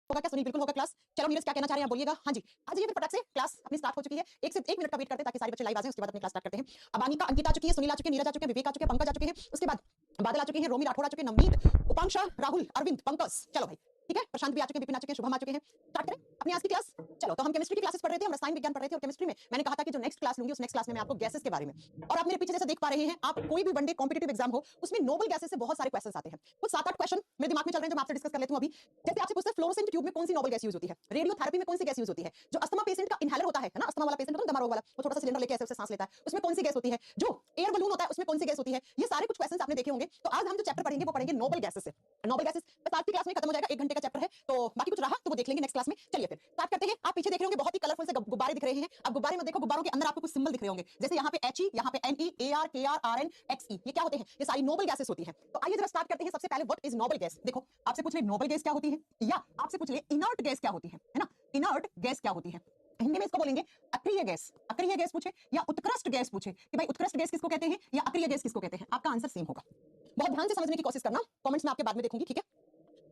होगा क्या सुनील? बिल्कुल होगा क्लास। चलो नीरज क्या कहना चाह रहे हैं बोलिएगा। हाँ जी, आ जाइए फिर फटाक से, क्लास अपनी स्टार्ट हो चुकी है। 1 से 1 मिनट का वेट करते हैं ताकि सारे बच्चे लाइव आ जाएं, उसके बाद अपनी क्लास स्टार्ट करते हैं। अबानिका, अंकिता आ चुकी है, सुनील आ चुके हैं, नीरज आ चुके हैं, विवेक आ चुके हैं, पंकज आ चुके हैं, उसके बाद बादल आ चुके हैं, रोमी राठौड़ आ चुके हैं, नवनीत, उपांक्षा, राहुल, अरविंद, पंकज। चलो भाई ठीक है, प्रशांत भी आ चुके हैं, विपिन आ चुके हैं, शुभम आ चुके हैं। स्टार्ट करें अपनी आज की क्लास। चलो तो हम केमिस्ट्री की क्लासेस पढ़ रहे थे, हम रसायन विज्ञान पढ़ रहे थे और केमिस्ट्री में मैंने कहा था कि जो नेक्स्ट क्लास लूंगी उस नेक्स्ट क्लास में मैं आपको गैसेस के बारे में, और आप मेरे पीछे जैसे देख पा रहे हैं, आप कोई भी वनडे कॉम्पिटिटिव एग्जाम हो उसमें नोबल गैसेस से बहुत सारे क्वेश्चंस आते हैं। कुछ 7-8 क्वेश्चन मेरे दिमाग में चल रहे हैं जो मैं आपसे डिस्कस कर लेती हूं अभी। जैसे आपसे पूछते हैं फ्लोरोसेंट ट्यूब में कौन सी नोबल गैस यूज होती है, रेडियोथेरेपी में कौन सी गैस यूज होती है, जो अस्थमा पेशेंट का इनहेलर होता है ना, अस्थमा वाला पेशेंट होता है दमा रोग वाला, वो छोटा सा सिलेंडर लेके ऐसे उससे सांस लेता है, उसमें कौन सी गैस होती है, जो एयर बलून होता है उसमें कौन सी गैस होती है, ये सारे कुछ क्वेश्चंस आपने देखे होंगे। तो आज हम जो चैप्टर पढ़ेंगे वो पढ़ेंगे नोबल गैसेस से। नोबल गैसेस बस आज की क्लास में खत्म हो जाएगा, 1 घंटे का चैप्टर है, तो बाकी कुछ रहा तो वो देख लेंगे नेक्स्ट क्लास में। चलिए फिर स्टार्ट करते हैं। आप पीछे देख रहे होंगे बहुत ही कलरफुल से गुब्बारे दिख रहे हैं। अब गुब्बारे में देखो, गुब्बारों के अंदर आपको कुछ सिंबल दिख रहे होंगे, जैसे यहाँ पे He, यहाँ पे Ne, Ar, Kr, Rn, Xe, ये क्या होते हैं? ये सारी नोबल गैसेस होती हैं। तो आइए जरा स्टार्ट करते हैं। सबसे पहले व्हाट इज नोबल गैस? देखो आपसे पूछ ले नोबल गैस क्या होती है, या आपसे पूछ ले इनर्ट गैस क्या होती है ना? इनर्ट गैस क्या होती है? हिंदी में इसको बोलेंगे अक्रिय गैस। अक्रिय गैस पूछे या उत्कृष्ट गैस पूछे कि भाई उत्कृष्ट गैस किसको कहते हैं या अक्रिय गैस किसको कहते हैं, आपका आंसर सेम होगा। बहुत ध्यान से समझने की कोशिश करना, कमेंट्स में आपके बाद में देखूंगी, ठीक है?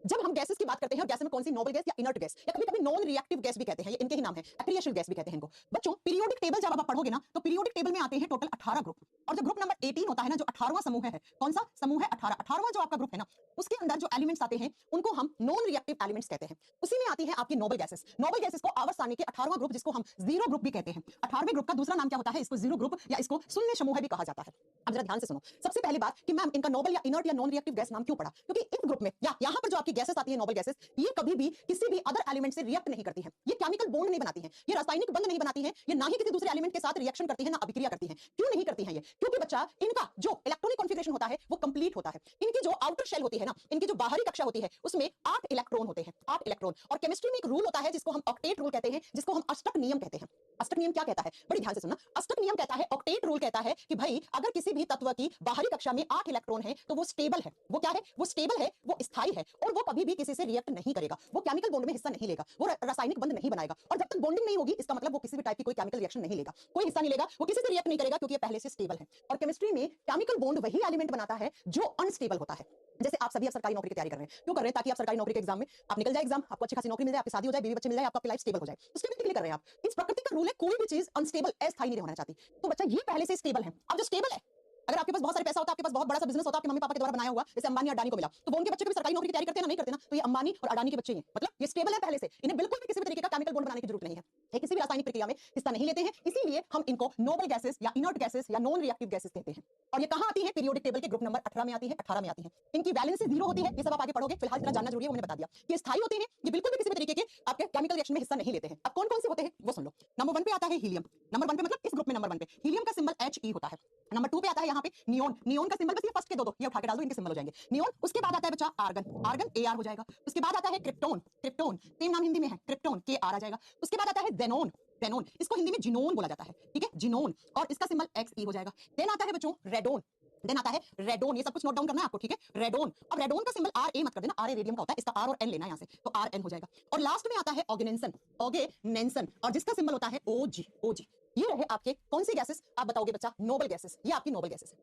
जब हम गैसेस की बात करते हैं और गैस में कौन सी नोबल गैस या इनर्ट गैस या कभी-कभी नॉन रिएक्टिव गैस भी कहते हैं, ये इनके ही नाम है, अक्रियशील गैस भी कहते हैं इनको। बच्चों पीरियोडिक टेबल जब आप पढ़ोगे ना तो पीरियोडिक टेबल में आते हैं टोटल 18 ग्रुप, और जो ग्रुप नंबर 18 होता है ना, जो 18वां समूह है, कौन सा समूह है? 18। 18वां जो आपका ग्रुप है ना, उसके अंदर जो एलिमेंट्स आते हैं उनको हम नॉन रिएक्टिव एलिमेंट्स कहते हैं। उसी में आती है आपकी नोबल गैसेस। नोबल गैसेस को आवर्त सारणी के 18वां ग्रुप, जिसको हम जीरो ग्रुप भी कहते हैं। 18वें ग्रुप का दूसरा नाम क्या होता है? इसको जीरो ग्रुप या इसको शून्य समूह भी कहा जाता है। अब जरा ध्यान से सुनो। सबसे पहली बात कि मैम इनका नोबल या इनर्ट या नॉन रिएक्टिव गैस नाम क्यों पड़ा? क्योंकि इस ग्रुप में या यहां पर जो आपकी गैसेस आती है नोबल गैसेस, ये कभी भी किसी भी अदर एलिमेंट से रिएक्ट नहीं करती हैं। ये केमिकल बॉन्ड नहीं बनाती हैं, ये रासायनिक बंध नहीं बनाती हैं, ये ना ही किसी दूसरे एलिमेंट के साथ रिएक्शन करती है ना अभिक्रिया करती हैं। क्यों नहीं करती हैं ये? क्योंकि बच्चा इनका जो इलेक्ट्रॉनिक कॉन्फ़िगरेशन होता है वो कंप्लीट होता है। इनकी जो आउटर शेल होती है ना, इनकी जो बाहरी कक्षा होती है उसमें 8 इलेक्ट्रॉन होते हैं, 8 इलेक्ट्रॉन। और केमिस्ट्री में एक रूल होता है जिसको हम ऑक्टेट रूल कहते हैं, जिसको हम अष्टक नियम कहते हैं। अष्टक नियम क्या कहता है? बड़ी ध्यान से सुनना। अष्टक नियम कहता है, ऑक्टेट रूल कहता है कि भाई अगर किसी भी तत्व की बाहरी कक्षा में 8 इलेक्ट्रॉन है तो वो स्टेबल है। वो क्या है? वो स्टेबल है, वो स्थायी है, और वो कभी भी किसी से रिएक्ट नहीं करेगा, वो केमिकल बॉन्ड में हिस्सा नहीं लेगा, वो रासायनिक बंध नहीं बनाएगा। और जब तक बॉन्डिंग नहीं होगी इसका मतलब वो किसी भी टाइप की कोई केमिकल रिएक्शन नहीं लेगा, कोई हिस्सा नहीं लेगा, वो किसी से रिएक्ट नहीं करेगा क्योंकि ये पहले से स्टेबल है। और केमिस्ट्री में केमिकल बॉन्ड वही एलिमेंट बनाता है जो अनस्टेबल होता है। जैसे आप सभी अब सरकारी नौकरी की तैयारी कर रहे हैं, क्यों कर रहे हैं? ताकि आप सरकारी नौकरी के एग्जाम में आप निकल जाए, एग्जाम आपको अच्छी खासी नौकरी मिल जाए, आपकी शादी हो जाए, बीवी बच्चे मिल जाए, आपकी लाइफ स्टेबल हो जाए, उसके लिए कर रहे हैं आप। इस प्रकृति का रूल है, कोई भी चीज अनस्टेबल अस्थायी नहीं होना चाहती। तो बच्चा ये पहले से स्टेबल है। अब जो स्टेबल है, अगर आपके पास बहुत सारे पैसा होता, आपके पास बहुत बड़ा सा बिजनेस होता, आपके मम्मी पापा के द्वारा बनाया हुआ, जैसे अंबानी अडानी को मिला, तो वो उनके बच्चे को भी सरकारी नौकरी की तैयारी करते हैं ना? नहीं करते ना? तो ये अंबानी और अडानी के बच्चे हैं, मतलब ये स्टेबल है पहले से, इन्हें बिल्कुल भी किसी भी तरीके का केमिकल बॉन्ड बनाने की जरूरत नहीं है, ये किसी भी रासायनिक प्रक्रिया में हिस्सा नहीं लेते हैं, इसीलिए हम इनको नोबल गैसेस या इनर्ट गैसेस या नॉन रिएक्टिव गैसेस कहते हैं। और ये कहां आती है? पीरियोडिक टेबल के ग्रुप नंबर 18 में आती है, 18 में आती है। इनकी वैलेंसी 0 होती है, ये सब आप आगे पढ़ोगे, फिलहाल इतना जानना जरूरी है, मैंने बता दिया। ये स्थायी होते हैं, ये बिल्कुल भी किसी भी तरीके के आपके केमिकल रिएक्शन में हिस्सा नहीं लेते हैं। अब कौन कौन से होते हैं वो सुन लो। नंबर 1 पे आता है हीलियम। नंबर 1 पे मतलब इस ग्रुप में नंबर 1 पे हीलियम का सिंबल He होता है। नंबर 2 पे आता है यहाँ पे नियोन। नियोन का सिंबल बस ये फर्स्ट के दो ये उठा के डाल दो, इनके सिंबल हो जाएंगे नियोन। उसके बाद आता है बच्चा आर्गन। आर्गन Ar हो जाएगा। उसके बाद आता है क्रिप्टोन। क्रिप्टोन सेम नाम हिंदी में है, क्रिप्टोन Kr आ जाएगा। उसके बाद आता है जेनोन। जेनोन इसको हिंदी में जिनोन बोला जाता है, ठीक है, जिनोन, और इसका सिंबल Xe हो जाएगा। देन आता है बच्चों रेडोन। देन आता है रेडोन, ये सब कुछ नोट डाउन करना है आपको, ठीक है, रेडोन। अब रेडोन का सिंबल Ra मत कर देना, Ra रेडियम का होता है, इसका R और N लेना है यहाँ से, तो Rn हो जाएगा। और लास्ट में आता है ऑर्गेनेंसन। ऑर्गेनेंसन, और जिसका सिंबल होता है Og। Og ये रहे आपके कौन सी गैसेस? आप बताओगे बच्चा, नोबल गैसेस। ये आपकी नोबल गैसेस है।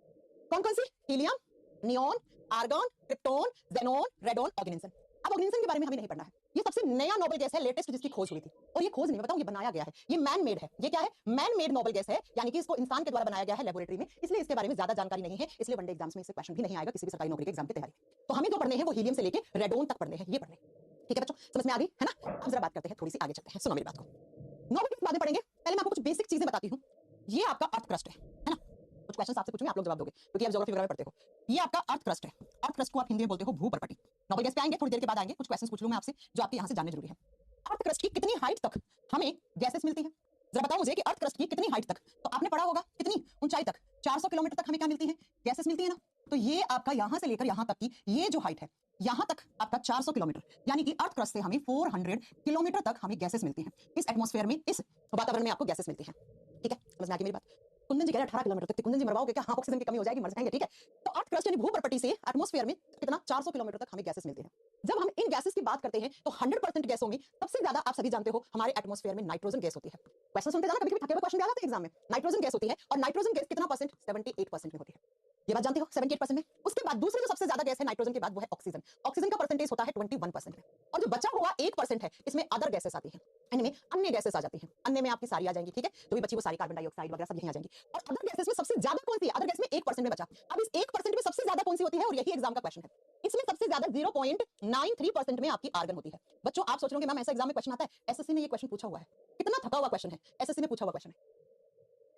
कौन कौन सी? Helium, neon, argon, krypton, xenon, radon, oganesson. अब ऑर्गेनेंसन के बारे में हमें नहीं पढ़ना है, ये सबसे नया नोबल गैस है, लेटेस्ट जिसकी खोज हुई थी। और ये खोज नहीं बताऊं, ये बनाया गया है, ये मैन मेड है। ये क्या है? मैन मेड नोबल गैस है, यानी कि इसको इंसान के द्वारा बनाया गया है लेबोरेटरी में, इसलिए इसके बारे में ज्यादा जानकारी नहीं है, इसलिए वनडे एग्जाम्स में इससे क्वेश्चन भी नहीं आएगा किसी भी सरकारी नौकरी के एग्जाम की तैयारी। तो हमें जो पढ़ने हैं वो हीलियम से लेके रेडोन तक पढ़ने हैं, ये पढ़ने। ठीक है बच्चों, समझ में आ गई है ना? अब जरा बात करते हैं, थोड़ी सी आगे चलते हैं, सुनो मेरी बात को। नोबल गैस बाद में पढ़ेंगे, पहले मैं आपको कुछ बेसिक चीजें बताती हूँ। ये आपका अर्थ क्रस्ट है ना? कुछ क्वेश्चन आपसे पूछूंगी, आप लोग जवाब दोगे क्योंकि आप ज्योग्राफी वगैरह में पढ़ते हो। ये आपका अर्थ क्रस्ट है। अर्थ क्रस्ट को आप हिंदी में बोलते हो भूपर्पटी। नोबल गैस पे आएंगे, थोड़ी देर के बाद आएंगे, कुछ क्वेश्चंस पूछ लूं मैं आपसे जो आपके यहाँ से जानने जरूरी है। अर्थ क्रस्ट की कितनी हाइट तक हमें गैसेस मिलती है? जरा बताओ मुझे कि अर्थ क्रस्ट की कितनी हाइट तक, तो आपने पढ़ा होगा कितनी ऊंचाई तक? 400 किलोमीटर तक हमें क्या मिलती है? गैसेस मिलती है ना? तो ये आपका यहां से लेकर यहां तक की ये जो हाइट है, यहां तक आपका 400 किलोमीटर, यानी कि अर्थ क्रस्ट से हमें 400 किलोमीटर तक हमें गैसेस मिलती हैं। इस एटमॉस्फेयर में, इस वातावरण में आपको गैसेस मिलती हैं। ठीक है, समझ में आ गई मेरी बात? कुंदन जी कह रहे 18 किलोमीटर तक, कुंदन जी मरवाओगे क्या? हाँ, ऑक्सीजन की कमी हो जाएगी, मर जाएंगे, ठीक है। तो अर्थ क्रस्ट यानी भूपर्पटी से एटमॉस्फेयर में कितना? 400 किलोमीटर तक हमें गैसेस मिलती हैं। जब हम इन गैसेस की बात करते हैं तो 100% गैस होंगी। सबसे ज्यादा आप सभी जानते हो हमारे एटमॉस्फेयर में नाइट्रोजन गैस होती है। क्वेश्चन सुनते जाना, कभी कभी थके हुए क्वेश्चन भी आ जाते हैं एग्जाम में। नाइट्रोजन गैस होती है, और नाइट्रोजन गैस कितना परसेंट? 78% में होती है। ये बात जानते हो 78% में। उसके बाद दूसरी जो सबसे ज्यादा गैस है नाइट्रोजन के बाद वो है ऑक्सीजन। ऑक्सीजन का परसेंटेज होता है 21% में। और जो बचा हुआ 1% है इसमें अदर गैसेस आती हैं, इनमें अन्य गैसेस आ जाती हैं। अन्य में आपकी सारी आ जाएंगी, ठीक है, जो भी बची वो सारी कार्बन डाइऑक्साइड वगैरह सब यहीं आ जाएंगी। और अदर गैसेस में सबसे ज्यादा कौन सी है? अदर गैस में 1% में बचा। अब इस 1% में सबसे ज्यादा कौन सी होती है? और यही एग्जाम का क्वेश्चन है। इसमें सबसे ज्यादा 0.93% में आपकी आर्गन होती है। बच्चों आप सोच रहे हो कि मैम ऐसा एग्जाम में क्वेश्चन आता है? एसएससी ने ये क्वेश्चन पूछा हुआ है। कितना थका हुआ क्वेश्चन है, एसएससी ने पूछा हुआ क्वेश्चन है।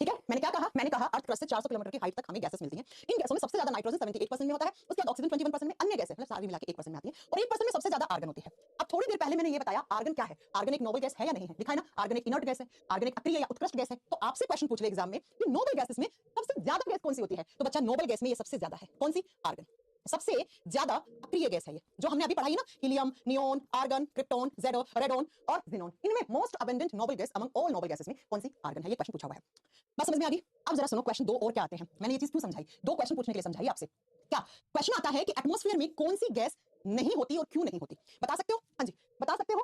ठीक है, मैंने क्या कहा? मैंने कहा अर्थ क्रस्ट से 400 किलोमीटर की हाइट तक हमें गैसेस मिलती हैं। इन गैसों में सबसे ज्यादा नाइट्रोजन 78% में होता है, उसके बाद ऑक्सीजन 21% में, अन्य गैसें मतलब सारी मिला के 1% में आती है, और 1% में सबसे ज्यादा आर्गन होती है। अब थोड़ी देर पहले मैंने ये बताया आर्गन क्या है। आर्गन एक नोबल गैस है या नहीं है? लिखा है ना, आर्गन एक इनर्ट गैस है, आर्गन एक अक्रिय या उत्कृष्ट गैस है। तो आपसे क्वेश्चन पूछ ले एग्जाम में कि नोबल गैसेस में सबसे ज्यादा गैस कौन सी होती है? तो बच्चा नोबल गैस में ये सबसे ज्यादा है। कौन सी? आर्गन। सबसे ज्यादा अक्रिय गैस है ये, जो हमने अभी पढ़ाई ना, helium, neon, argon, krypton, radon और ज़ीनोन। इनमें most abundant noble gas among all noble gases में कौन सी? आर्गन है। ये क्वेश्चन पूछा हुआ है। बात समझ में आ गई? अब जरा सुनो क्वेश्चन 2 और क्या आते हैं। मैंने ये चीज क्यों समझाई? 2 क्वेश्चन पूछने के लिए समझाई आपसे। क्या क्वेश्चन आता है कि एटमॉस्फेयर में कौन सी गैस नहीं होती और क्यों नहीं होती? बता सकते हो? हाँ जी, बता सकते हो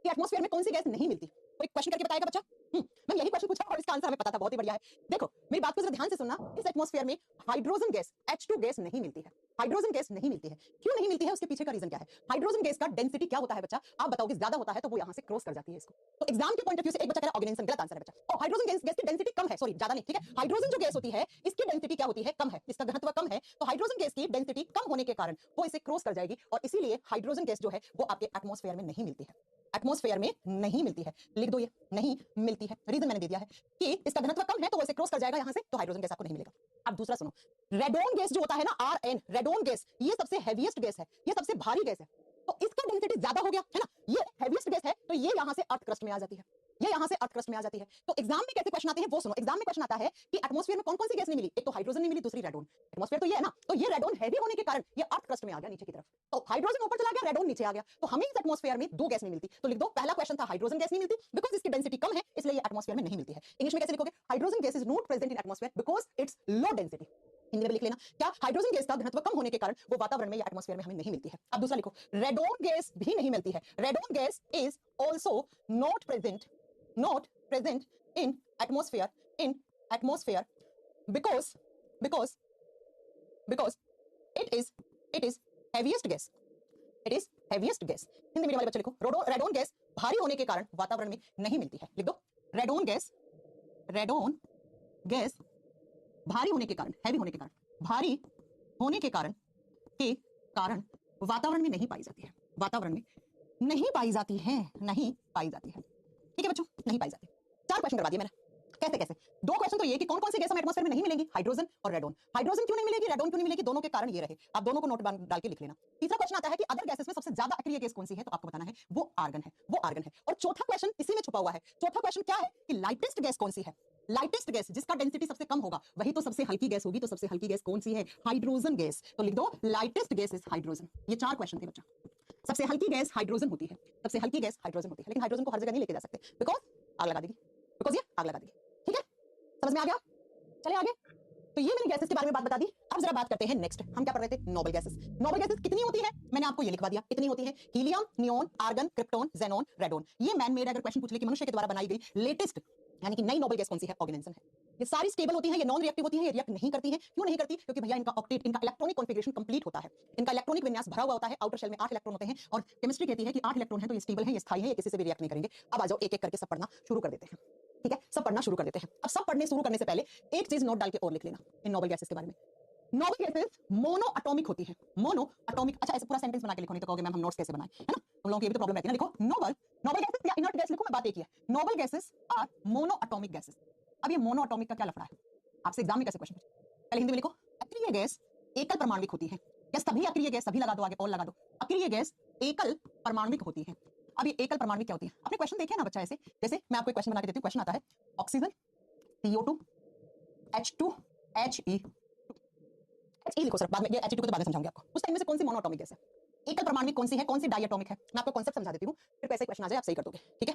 कि एटमॉस्फेयर में कौन सी गैस नहीं मिलती? कोई क्वेश्चन करके बताएगा बच्चा? मैं यही क्वेश्चन पूछा और इसका आंसर हमें पता था। बहुत ही बढ़िया है। देखो मेरी बात को जरा ध्यान से सुनना। इस एटमॉस्फेयर में हाइड्रोजन गैस H2 गैस नहीं मिलती है। हाइड्रोजन गैस नहीं मिलती है। क्यों नहीं मिलती है? उसके पीछे का रीजन क्या है? हाइड्रोजन गैस का डेंसिटी क्या होता है बच्चा? आप बताओगे ज्यादा होता है तो वो यहां से क्रॉस कर जाती है इसको। तो एग्जाम के पॉइंट ऑफ व्यू से एक बच्चा कह रहा है ऑर्गेनाइजेशन, गलत आंसर है बच्चा। और हाइड्रोजन गैस की डेंसिटी कम है, सॉरी ज्यादा नहीं, ठीक है। हाइड्रोजन जो गैस होती है इसकी डेंसिटी क्या होती है? कम है, इसका घनत्व कम है। तो हाइड्रोजन गैस की डेंसिटी कम होने के कारण वो इसे क्रॉस कर जाएगी और इसीलिए हाइड्रोजन गैस जो है वो आपके एटमॉस्फेयर में नहीं मिलती है। एटमॉस्फेयर में नहीं मिलती है। लिख दो, ये नहीं मिलती है। रीजन मैंने दे दिया है कि इसका घनत्व कम है तो वो इसे क्रॉस कर जाएगा यहां से, तो हाइड्रोजन गैस आपको नहीं मिलेगा। अब दूसरा सुनो, रेडोन गैस जो होता है ना, Rn, रेडोन गैस, ये सबसे हेवीएस्ट गैस है, ये सबसे भारी गैस है। तो इसका डेंसिटी ज्यादा हो गया है ना, ये हेवीएस्ट गैस है, तो ये यहां से अर्थ क्रस्ट में आ जाती है। ये यहां से अर्थ क्रस्ट में आ जाती है। तो एग्जाम में कैसे क्वेश्चन आते हैं वो सुनो। एग्जाम में क्वेश्चन आता है कि एटमॉस्फेयर में कौन कौन सी गैस नहीं मिली? एक तो हाइड्रोजन नहीं मिली, दूसरी रेडोन। एटमॉस्फेयर तो ये है ना, तो ये रेडोन हैवी होने के कारण ये अर्थ क्रस्ट में आ गया नीचे की तरफ। तो हाइड्रोजन ऊपर चला गया, रेडोन नीचे आ गया। तो हमें इस एटमॉस्फेयर में 2 गैस नहीं मिलती। तो लिख दो, पहला क्वेश्चन था हाइड्रोजन गैस नहीं मिलती बिकॉज इसकी डेंसिटी कम है, इसलिए ये एटमॉस्फेयर में नहीं मिलती है। इंग्लिश में कैसे लिखोगे? Hydrogen gas is not present in atmosphere because it's low density. Hindi में लिख लेना, क्या हाइड्रोजन गैस का घनत्व कम होने के कारण वो वातावरण में या एटमॉस्फेयर में हमें नहीं मिलती है। अब दूसरा लिखो, रेडोन गैस भी नहीं मिलती है। Radon gas is also not present in atmosphere because it is heaviest gas. It is heaviest gas. Hindi medium वाले बच्चे लिखो, रेडोन गैस भारी होने के कारण वातावरण में नहीं मिलती है। लिख दो, रेडोन गैस भारी होने के कारण, हैवी होने के कारण, भारी होने के कारण वातावरण में नहीं पाई जाती है। वातावरण में नहीं पाई जाती है, नहीं पाई जाती है। ठीक है बच्चों, नहीं पाई जाती। 4 क्वेश्चन करवा दिए मैंने। कैसे कैसे? 2 क्वेश्चन तो ये कि कौन कौन सी गैस हमें एटमॉस्फेयर में नहीं मिलेंगी? हाइड्रोजन और रेडोन। हाइड्रोजन क्यों नहीं मिलेगी, रेडोन क्यों नहीं मिलेगी? दोनों के कारण ये रहे। आप दोनों को नोट डाल के लिख लेना। तीसरा क्वेश्चन आता है कि अदर गैसेस में सबसे ज्यादा अक्रिय गैस कौन सी है? तो आपको बताना है वो आर्गन है, वो आर्गन है। और चौथा क्वेश्चन इसी में छुपा हुआ है। चौथा क्वेश्चन क्या है कि लाइटेस्ट गैस कौन सी है? लाइटेस्ट गैस जिसका डेंसिटी सबसे कम होगा वही तो सबसे हल्की गैस होगी। तो सबसे हल्की गैस कौन सी है? Hydrogen gas. तो लिख दो, लाइटेस्ट गैस इज हाइड्रोजन। ये 4 क्वेश्चन थे बच्चा। सबसे हल्की गैस हाइड्रोजन होती है, सबसे हल्की गैस हाइड्रोजन होती है, लेकिन हाइड्रोजन को हर जगह नहीं लेके जा सकते बिकॉज आग लगा देगी, बिकॉज ये आग लगा देगी। ठीक है, समझ में आ गया? चले आगे। तो ये मैंने गैसेस के बारे में बात बता दी। अब जरा बात करते हैं नेक्स्ट। हम क्या पढ़ रहे थे? Noble gases. नोबल गैसेस कितनी होती है? मैंने आपको ये लिखवा दिया, इतनी होती है। Helium, neon, argon, krypton, xenon, radon. ये मैन मेड अगर क्वेश्चन पूछ ले कि मनुष्य के द्वारा बनाई गई लेटेस्ट यानी कि नई नोबल गैस कौन सी है? ऑर्गेनाइजेशन है। ये सारी स्टेबल होती है, ये नॉन रिएक्टिव होती है, ये रिएक्ट नहीं करती है। क्यों नहीं करती? क्योंकि भैया इनका ऑक्टेट, इनका इलेक्ट्रॉनिक कॉन्फ़िगरेशन कंप्लीट होता है। इनका इलेक्ट्रॉनिक विन्यास भरा हुआ होता है। आउटर शेल में 8 इलेक्ट्रॉन होते हैं और केमिस्ट्री कहती है कि 8 इलेक्ट्रॉन है तो ये स्टेबल है, ये स्थायी है, ये किसी से भी रिएक्ट नहीं करेंगे। अब आ जाओ, एक एक करके सब पढ़ना शुरू कर देते हैं। ठीक है, सब पढ़ना शुरू कर देते हैं। अब सब पढ़ने शुरू करने से पहले एक चीज नोट डाल के और लिख लेना इन नोबल गैसेस के बारे में। नोबल गैसेस मोनो एटॉमिक होती है। Mono atomic. अच्छा, ऐसे पूरा सेंटेंस बना के लिखो, नहीं तो कहोगे मैम हम नोट्स कैसे बनाएं, है ना? तुम लोगों की ये भी तो प्रॉब्लम रहती है ना। लिखो, नोबल गैसेस या इनर्ट गैस लिखो, मैं बात एक ही है। Noble gases are monoatomic gases. अब ये मोनो एटॉमिक का क्या लफड़ा है? आपसे एग्जाम में कैसे क्वेश्चन पूछे? पहले हिंदी में लिखो, अक्रिय गैस एकल परमाणुक होती है। क्या सभी अक्रिय गैस? सभी लगा दो आगे, और लगा दो। अक्रिय गैस एकल परमाणुक होती है। अब ये एकल परमाणुक क्या होती है? आपने क्वेश्चन देखे ना बच्चा ऐसे, जैसे मैं आपको एक क्वेश्चन बना के देती हूँ। क्वेश्चन आता है oxygen, CO2, H2, He। He लिखो सर, बाद में ये He2 को तो बाद में समझाऊंगी आपको। उस टाइम में से कौन सी मोनो एटॉमिक गैस है? एकल परमाणुक कौन सी है? कौन सी डाई एटॉमिक है? मैं आपको कांसेप्ट समझा देती हूँ, फिर कैसे क्वेश्चन आ जाए आप सही कर दोगे। ठीक है,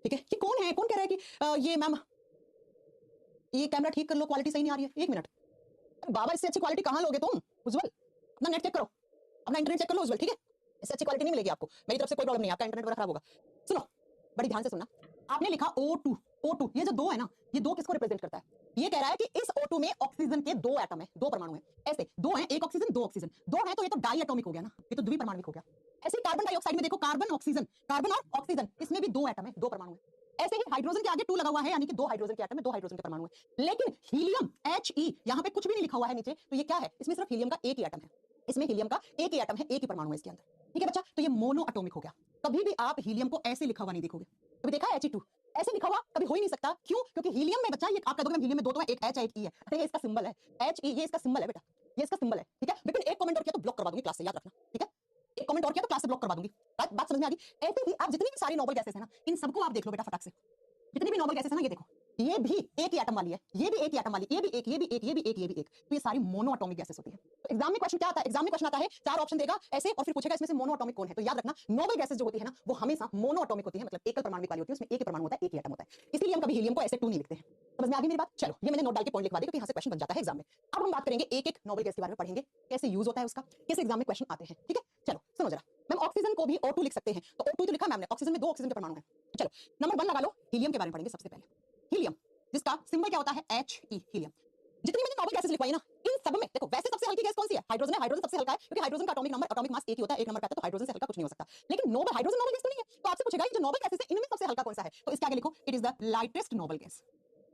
ठीक है। कि कौन है, कौन कह रहा है कि ये मैम ये कैमरा ठीक कर लो, क्वालिटी सही नहीं आ रही है। 1 मिनट बाबा, इससे अच्छी क्वालिटी कहां लोगे तुम? उज्जवल, अपना नेट चेक करो, अपना इंटरनेट चेक कर लो उज्जवल। ठीक है, इससे अच्छी क्वालिटी नहीं मिलेगी आपको। मेरी तरफ से कोई प्रॉब्लम नहीं है, आपका इंटरनेट वगैरह खराब होगा। सुनो बड़ी ध्यान से सुनना। आपने लिखा O2, O2 ये जो दो है ना, ये दो किसको रिप्रेजेंट करता है? ये कह रहा है कि इस O2 में ऑक्सीजन के दो एटम है, दो परमाणु है। ऐसे दो हैं, एक ऑक्सीजन दो ऑक्सीजन, दो है तो ये तो डाई एटॉमिक हो गया ना, ये तो द्विपरमाणुक हो गया। ऐसे कार्बन डाइऑक्साइड में देखो, कार्बन ऑक्सीजन, कार्बन और ऑक्सीजन, इसमें भी दो एटम है, दो परमाणु है। ऐसे ही हाइड्रोजन के आगे 2 लगा हुआ है, यानी कि दो हाइड्रोजन के एटम है, दो हाइड्रोजन के परमाणु है। लेकिन हीलियम He यहाँ पे कुछ भी नहीं लिखा हुआ है नीचे, तो ये क्या है? इसमें सिर्फ हीलियम का एक ही एटम है, इसमें हीलियम का एक ही एटम है, एक ही परमाणु है इसके अंदर। ठीक है बच्चा, तो ये मोनो एटॉमिक हो गया। कभी भी आप हीलियम को ऐसे लिखा हुआ नहीं देखोगे। कभी देखा है He2 ऐसे लिखा हुआ? कभी हो ही नहीं सकता। क्यों? क्योंकि हीलियम में बच्चा, ये आप कह दोगे हीलियम में दो तो है, एक H है एक E है। अरे ये इसका सिंबल है, He ये इसका सिंबल है बेटा, ये इसका सिंबल है। ठीक है, लेकिन एक कमेंट और किया तो ब्लॉक करवा दूंगी क्लास से, याद रखना। ठीक है, एक कमेंट और किया तो क्लास से ब्लॉक करवा दूंगी। बात समझ में आ गई? ऐसे ही आप जितनी भी सारी नोबल गैसेस है ना, इन सबको आप देख लो बेटा फटाक से। जितनी भी नोबल गैसेस है ना, ये देखो, ये भी एक ही एटम वाली है, ये भी एक ही एटम वाली, ये भी एक, ये भी एक, ये भी एक, ये भी एक। तो ये सारी मोनो एटॉमिक गैसेस होती है। तो एग्जाम में क्वेश्चन क्या आता है? एग्जाम में क्वेश्चन आता है, चार ऑप्शन देगा ऐसे और फिर पूछेगा इसमें से मोनो एटॉमिक कौन है। तो याद रखना, नोबल गैसेस जो होती है ना, वो हमेशा मोनो एटॉमिक होती है, मतलब एकल परमाणु वाली होती है, उसमें एक ही परमाणु होता है, एक ही एटम होता है। इसलिए हम कभी हीलियम को ऐसे टू नहीं लिखते हैं। समझ में आ गई मेरी बात? चलो, ये मैंने नोट डाल के पॉइंट लिखवा दिया, क्योंकि यहाँ से क्वेश्चन बन जाता है एग्जाम में। अब हम बात करेंगे एक एक नोबल गैस के बारे में, पढ़ेंगे कैसे यूज होता है उसका, कैसे एग्जाम में क्वेश्चन आते हैं। ठीक है, चलो सुनो जरा। मैम ऑक्सीजन को भी O2 लिख सकते हैं, तो O2 तो लिखा मैम ने, ऑक्सीजन में दो ऑक्सीजन के परमाणु हैं। चलो नंबर 1 लगा लो, हीलियम के बारे में पढ़ेंगे सबसे पहले। हीलियम, जिसका सिंबल क्या होता है? He, helium. जितनी मैंने नोबल गैसेस लिखवाई ना, इन सब में देखो, वैसे सबसे हल्की गैस कौन सी है? हाइड्रोजन है। हाइड्रोजन सबसे हल्का है, क्योंकि हाइड्रोजन का एटॉमिक नंबर, एटॉमिक मास एक ही होता है, एक नंबर पे आता है, तो हाइड्रोजन से हल्का कुछ नहीं हो सकता। लेकिन नोबल, हाइड्रोजन नोबल गैस तो नहीं है, तो आपसे पूछेगा ये जो नोबल गैसेस है, इनमें सबसे हल्का कौन सा है? तो इसके आगे लिखो, it is the lightest noble gas.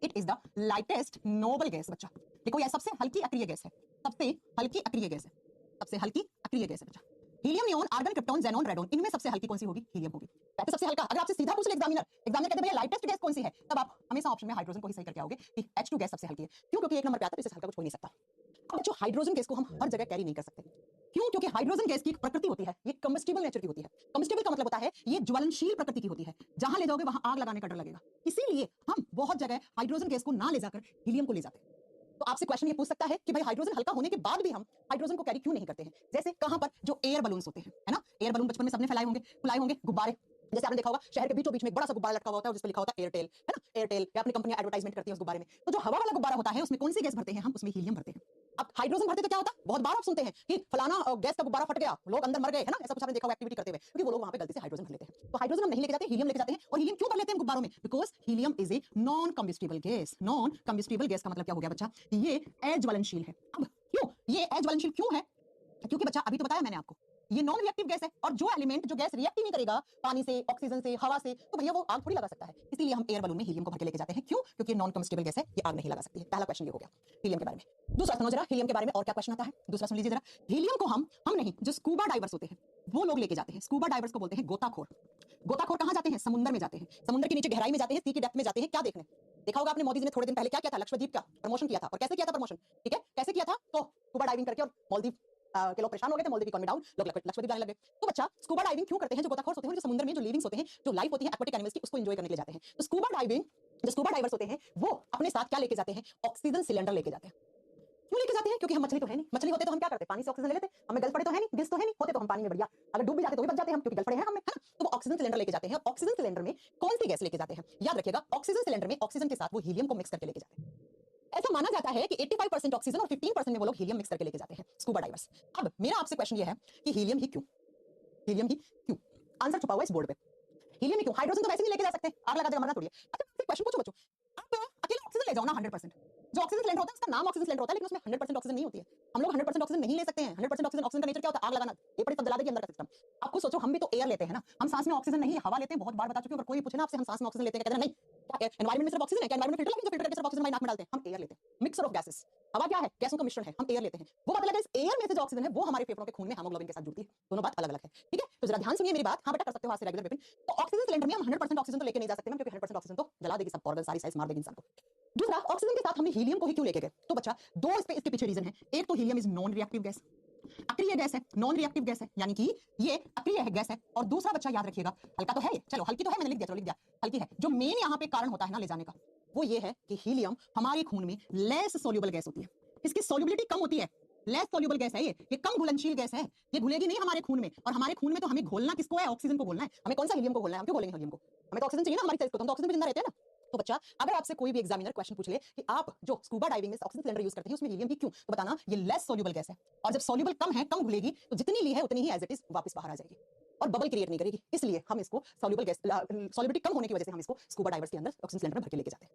It is the lightest noble gas. बच्चा देखो, यह सबसे हल्की अक्रिय गैस है, सबसे हल्की अक्रिय गैस है, सबसे हल्की अक्रिय गैस है बच्चा। Helium, neon, argon, krypton, xenon, radon, इनमें सबसे हल्की कौन सी होगी? हीलियम होगी। वैसे सबसे हल्का, अगर आपसे सीधा पूछ ले एग्जामिनर, एग्जामिनर कहते भैया लाइटेस्ट गैस कौन सी है, तब आप हमेशा ऑप्शन में हाइड्रोजन को ही सही करके आओगे कि H2 गैस सबसे हल्की है। क्यों? क्योंकि एक नंबर पे आता है, इससे हल्का कुछ हो नहीं सकता। अब जो हाइड्रोजन गैस को हम हर जगह कैरी नहीं कर सकते। क्यों? क्योंकि हाइड्रोजन गैस की प्रकृति होती है, ये कम्बस्टिबल नेचर की होती है। कम्बस्टिबल का मतलब होता है ये ज्वलनशील प्रकृति की होती है, जहां ले जाओगे वहां आग लगाने का डर लगेगा। इसीलिए हम बहुत जगह हाइड्रोजन गैस को ना ले जाकर हीलियम को ले जाते हैं। तो आपसे क्वेश्चन ये पूछ सकता है कि भाई हाइड्रोजन हल्का होने के बाद भी हम हाइड्रोजन को कैरी क्यों नहीं करते हैं? जैसे कहां पर? जो एयर बलून्स होते हैं, है ना, एयर बलून बचपन में सबने फैलाए होंगे, फुलाए होंगे, गुब्बारे। जैसे आपने देखा होगा शहर के बीचों बीच में एक बड़ा सा गुब्बारा लटका हुआ होता है, जिस पे लिखा होता है एयरटेल, है ना, एयरटेल, या अपनी कंपनियां एडवर्टाइजमेंट करती हैं उस गुब्बारे में। तो जो हवा वाला गुब्बारा होता है, उसमें कौन सी गैस भरते हैं हम? उसमें हीलियम भरते हैं। अब हाइड्रोजन भरते तो क्या होता? बहुत बार आप सुनते हैं कि फलाना गैस का गुब्बारा फट गया, लोग अंदर मर गए, है ना, ऐसा कुछ आपने देखा हुआ एक्टिविटी करते हुए, क्योंकि वो लोग वहां पे गलती से हाइड्रोजन भर लेते हैं। तो हाइड्रोजन हम नहीं लेके जाते, हीलियम लेके जाते हैं। और हीलियम क्यों भर लेते हैं गुब्बारों में? Because helium is a non combustible gas. Non combustible gas का मतलब क्या हो गया बच्चा? ये अज्वलनशील है। अब क्यों ये अज्वलनशील क्यों है? क्योंकि बच्चा अभी तो बताया मैंने आपको, ये नॉन रिएक्टिव गैस है, और जो एलिमेंट, जो गैस रिएक्ट ही नहीं करेगा पानी से, ऑक्सीजन से, हवा से, तो भैया वो आग थोड़ी लगा सकता है। इसीलिए हम एयर बलून में हीलियम को भर के लेके जाते हैं। क्यों? क्योंकि नॉन कम्बस्टिबल गैस है, ये आग नहीं लगा सकती है। पहला क्वेश्चन ये हो गया हीलियम के बारे में। दूसरा सुनो जरा, हीलियम के बारे में और क्या क्वेश्चन आता है, दूसरा सुन लीजिए जरा। हीलियम को हम नहीं, जो स्कूबा डाइवर्स होते हैं वो लोग लेके जाते हैं। स्कूबा डाइवर्स को बोलते हैं गोताखोर। गोताखोर कहां जाते हैं? समुद्र में जाते हैं, समुद्र के नीचे गहराई में जाते हैं, सी की डेप्थ में जाते हैं। क्या देखने? देखा होगा आपने, मोदी जी ने थोड़े दिन पहले क्या किया था? लक्षद्वीप का प्रमोशन किया था। और कैसे किया था प्रमोशन? ठीक है, कैसे किया था? तो स्कूबा डाइविंग करके, और मालदीव के लोग परेशान हो गए थे, मालदीव इकोनॉमी डाउन, लोग लक्षद्वीप जाने लगे। तो बच्चा स्कूबा डाइविंग क्यों करते हैं? जो गोताखोर होते हैं, जो समुद्र में जो लिविंग्स होते हैं, जो लाइफ होती है एक्वाटिक एनिमल्स की, उसको एंजॉय करने के लिए जाते हैं। तो स्कूबा डाइविंग, जो स्कूबा डाइवर्स होते हैं, वो अपने साथ क्या लेके जाते हैं? ऑक्सीजन सिलेंडर लेके जाते हैं। क्यों लेके जाते हैं? क्योंकि हम मछली तो है नहीं, मछली होते तो हम क्या करते? पानी से ऑक्सीजन ले लेते, हमें गल पड़े तो है नहीं, गिल्स तो है नहीं, होते तो हम पानी में बढ़िया, अगर डूब भी जाते तो भी बच जाते हैं हम, क्योंकि गल पड़े हैं हमें, है ना। तो वो ऑक्सीजन सिलेंडर लेके जाते हैं। ऑक्सीजन सिलेंडर में कौन सी गैस लेके जाते हैं? याद रखिएगा, ऑक्सीजन सिलेंडर में ऑक्सीजन के साथ वो हीलियम को मिक्स करके लेके जाते हैं। ऐसा माना जाता है कि 85% ऑक्सीजन और 15% में वो लोग हीलियम मिक्स करके लेके जाते हैं, स्कूबा डाइवर्स। अब मेरा आपसे क्वेश्चन ये है कि हीलियम ही क्यों? हीलियम ही क्यों? आंसर छुपा हुआ है इस बोर्ड पे। हीलियम ही क्यों? हाइड्रोजन तो वैसे नहीं लेके जा सकते, आग लगा देगा, मरना थोड़ी है। अच्छा मैं क्वेश्चन पूछूं बच्चों, आप अकेले ऑक्सीजन ले जाओ ना 100%, जो ऑक्सीजन सिलेंडर होता है उसका नाम ऑक्सीजन सिलेंडर होता है, लेकिन उसमें 100% ऑक्सीजन नहीं होती है। हम लोग 100% ऑक्सीजन नहीं ले सकते हैं। 100% ऑक्सीजन, ऑक्सीजन का नेचर क्या होता है? आग लगाना, ये पड़ी सब जला देगी अंदर का सिस्टम। आप खुद सोचो, हम भी तो एयर लेते हैं ना, हम सांस में ऑक्सीजन नहीं हवा लेते हैं। बहुत बार बता चुके हैं, अगर कोई पूछे ना आपसे हम सांस में ऑक्सीजन लेते हैं, कहते हैं नहीं, क्या एनवायरनमेंट में सिर्फ ऑक्सीजन है? क्या एनवायरनमेंट फिल्टर लगे जो फिल्टर करके सिर्फ ऑक्सीजन हमारी नाक में डालते हैं? हम एयर लेते हैं, मिक्सर ऑफ गैसेस। हवा क्या है? गैसों का मिश्रण है, हम एयर लेते हैं। वो बात अलग है, इस एयर में से जो ऑक्सीजन है वो हमारे फेफड़ों के खून में हीमोग्लोबिन के साथ जुड़ती है, दोनों बात अलग अलग है। ठीक है, तो जरा ध्यान सुनिए मेरी बात। हाँ बेटा कर सकते हो आज से रेगुलर विपिन। तो ऑक्सीजन सिलेंडर में हम 100% ऑक्सीजन तो लेके नहीं जा सकते, क्योंकि 100% ऑक्सीजन तो जला देगी सब ऑर्गन, सारी सेल्स मार देगी इंसान को। दूसरा, ऑक्सीजन के साथ हमने हीलियम को ही क्यों लेके गए? तो बच्चा दो इसके पीछे रीजन है। एक तो helium is non reactive gas, अक्रिय गैस है, नॉन रिएक्टिव गैस है, यानी कि ये अक्रिय है गैस है। और दूसरा बच्चा याद रखिएगा, हल्का तो है ये, चलो हल्की तो है, मैंने लिख दिया, चलो लिख दिया, हल्की है। जो मेन यहाँ पे कारण होता है ना ले जाने का, वो ये है कि हीलियम हमारे खून में लेस सोल्यूबल गैस होती है, इसकी सोल्यूबिलिटी कम होती है, लेस सोल्यूबल गैस है ये कम घुलनशील गैस है, ये घुलेगी नहीं हमारे खून में। और हमारे खून में तो हमें घोलना किसको है? ऑक्सीजन को घोलना है। हमें कौन सा? हीलियम को घोलना है। हम क्यों घोलेंगे हीलियम को? हमें तो ऑक्सीजन चाहिए ना हमारी सेल्स को, तो हम तो ऑक्सीजन पे जिंदा रहते हैं ना। तो बच्चा अगर आपसे कोई भी एग्जामिनर क्वेश्चन पूछ ले कि आप जो स्कूबा डाइविंग में ऑक्सीजन सिलेंडर यूज करते हैं उसमें हीलियम ही क्यों, तो बताना ये लेस सोल्यूबल गैस है, और जब सोल्यूबल कम है, कम घुलेगी, तो जितनी ली है उतनी ही एज इट इज वापस बाहर आ जाएगी। और बबल क्रिएट नहीं करेगी, इसलिए हम इसको सॉल्युबल गैस, सॉल्युबिलिटी कम होने की वजह से हम इसको स्कूबा डाइवर्स के अंदर ऑक्सीजन सिलेंडर भर के लेके जाते हैं।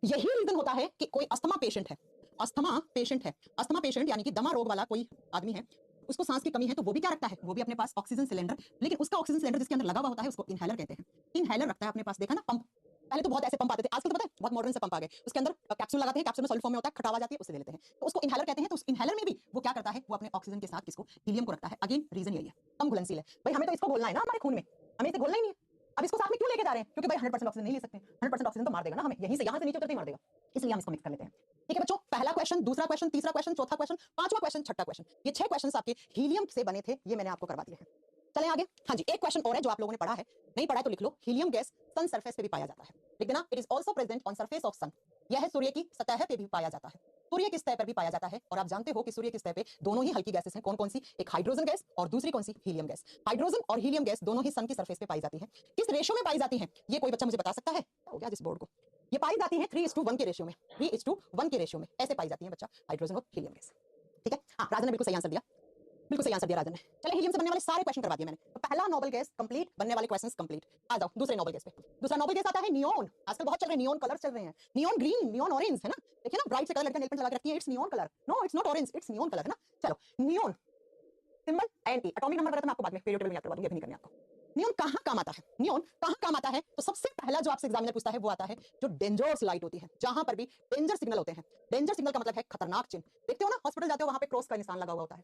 यही रीजन होता है कि कोई अस्थमा पेशेंट है, अस्थमा पेशेंट यानी कि दमा रोग वाला कोई आदमी है, उसको सांस की कमी है, तो वो भी क्या रखता है, वो भी अपने पास ऑक्सीजन सिलेंडर, लेकिन उसका ऑक्सीजन सिलेंडर जिसके अंदर लगा हुआ होता है उसको इनहेलर कहते हैं। इनहेलर रखता है अपने पास, देखा ना पंप, पहले तो बहुत ऐसे पंप आते थे, आजकल तो पता है बहुत मॉडर्न से पंप आ गए, उसके अंदर कैप्सूल लगाते हैं, कैप्सूल में सॉलिड फॉर्म में होता है, खटावा जाती है, उससे ले लेते हैं, तो उसको इनहेलर कहते हैं। तो उस इनहेलर में भी वो क्या करता है, वो अपने ऑक्सीजन के साथ किसको, हीलियम को रखता है। अगेन रीजन यही है, कम घुलनशील है भाई, हमें तो इसको घोलना है ना हमारे खून में, हमें इसे घोलना ही नहीं है। अब इसको साथ में क्यों लेके जा रहे हैं, क्योंकि भाई 100% ऑक्सीजन नहीं ले सकते, 100% ऑक्सीजन तो मार देगा ना हमें, यहीं से यहां से नीचे उतरते ही मार देगा, इसलिए हम इसको मिक्स कर लेते हैं। ठीक है बच्चों, पहला क्वेश्चन, दूसरा क्वेश्चन, तीसरा क्वेश्चन, चौथा क्वेश्चन, पांचवा क्वेश्चन, छठा क्वेश्चन, ये 6 क्वेश्चंस आपके हीलियम से बने थे, ये मैंने आपको करवा दिए हैं। चलें आगे। हाँ जी, एक क्वेश्चन और है जो आप लोगों ने पढ़ा है, नहीं पढ़ा है तो लिख लो। हीलियम गैस सन सरफेस पे भी पाया जाता है, लिख देना, it is also present on surface of sun, यह सूर्य की सतह पे भी पाया जाता है, सूर्य की सतह पर भी पाया जाता है। और आप जानते हो कि सूर्य की सतह पे दोनों ही हल्की गैसेस हैं, कौन कौन सी, एक हाइड्रोजन गैस और दूसरी कौन सी, हीलियम गैस। हाइड्रोजन और हीलियम गैस दोनों ही सन की सरफेस पे पाई जाती है। किस रेशियो में पाई जाती है, ये कोई बच्चा मुझे बता सकता है, हो गया जिस बोर्ड को, ये पाई जाती है 3:1 के रेशियो में, 3:1 के रेशियो में ऐसे पाई जाती है बच्चा, हाइड्रोजन और हीलियम गैस। ठीक है, हाँ राजन ने बिल्कुल सही आंसर दिया, बिल्कुल सही आंसर दिया राजन ने। चलिए, हीलियम से बनने वाले सारे क्वेश्चन करवा दिए मैंने, तो पहला नोबल गैस कंप्लीट, बनने वाले क्वेश्चंस कंप्लीट। आ जाओ दूसरे नोबल गैस पे। दूसरा नोबल गैस आता है नियोन, आजकल बहुत चल रहे हैं नियोन कलर चल रहे हैं, नियोन ग्रीन, नियोन ऑरेंज है ना, देखिए ना ब्राइट से कलर लड़का नेल पेंट लगा के रखती है, it's neon colour, no it's not orange, it's neon colour है ना। चलो neon symbol N E, atomic number मैं आपको बाद में पीरियड टेबल में याद करवा दूंगी, अभी नहीं करनी आपको। नियोन कहाँ काम आता है, नियोन कहाँ काम आता है, तो सबसे पहला जो आपसे एग्जामिनर पूछता है वो आता है जो डेंजरस लाइट होती है, जहां पर भी डेंजर सिग्नल होते हैं। डेंजर सिग्नल का मतलब है खतरनाक चिन्ह, देखते हो ना हॉस्पिटल जाते हो वहां पे क्रॉस का निशान लगा हुआ होता है,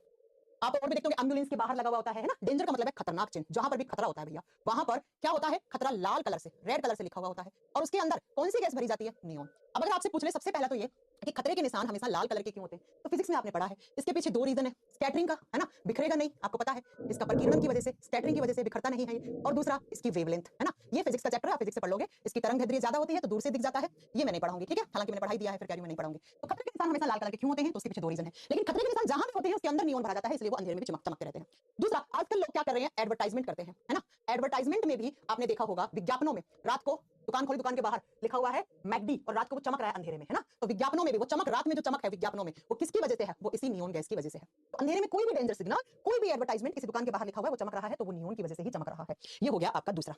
आप और भी देखते होंगे एम्बुलेंस के बाहर लगा हुआ होता है ना। डेंजर का मतलब है खतरनाक चिन्ह, जहां पर भी खतरा होता है भैया, वहां पर क्या होता है, खतरा लाल कलर से, रेड कलर से लिखा हुआ होता है, और उसके अंदर कौन सी गैस भरी जाती है, नियोन। अब अगर आपसे पूछ ले सबसे पहला तो ये कि खतरे के निशान हमेशा लाल कलर के क्यों होते हैं, तो फिजिक्स में आपने पढ़ा है, इसके पीछे दो रीजन है, स्कैटरिंग का है ना, बिखरेगा नहीं, आपको पता है, इसका प्रकीर्णन की वजह से, स्कैटरिंग की वजह से बिखरता नहीं है, और दूसरा इसकी वेवलेंथ है ना, ये फिजिक्स का चैप्टर है, आप फिजिक्स से पढ़ लोगे, इसकी तरंग दैर्ध्य ज्यादा होती है तो दूर से दिख जाता है, ये मैं नहीं पढ़ाऊंगी, ठीक है, हालांकि मैंने पढ़ाई दिया है, फिर कह रही हूं मैं नहीं पढ़ाऊंगी। तो खतरे के निशान हमेशा लाल कलर के क्यों होते हैं, तो उसके पीछे दो रीजन है, लेकिन खतरे के निशान जहां भी होते हैं उसके अंदर नियोन भरा जाता है, इसलिए वो अंधेरे में भी चमकते रहते हैं। दूसरा, आजकल लोग क्या कर रहे हैं, एडवर्टाइजमेंट करते हैं, है ना, एडवर्टाइजमेंट में भी आपने देखा होगा, विज्ञापनों में रात को दुकान खोली, दुकान के बाहर लिखा हुआ है मैकडी, और रात को वो चमक रहा है अंधेरे में, है ना, तो विज्ञापनों में भी वो चमक, रात में जो चमक है विज्ञापनों में, वो किसकी वजह से है, वो इसी नियोन गैस की वजह से है। तो अंधेरे में कोई भी डेंजर सिग्नल, कोई भी एडवर्टाइजमेंट किसी दुकान के बाहर लिखा हुआ है वो चमक रहा है, तो वो नियोन की वजह से ही चमक रहा है। ये हो गया आपका दूसरा।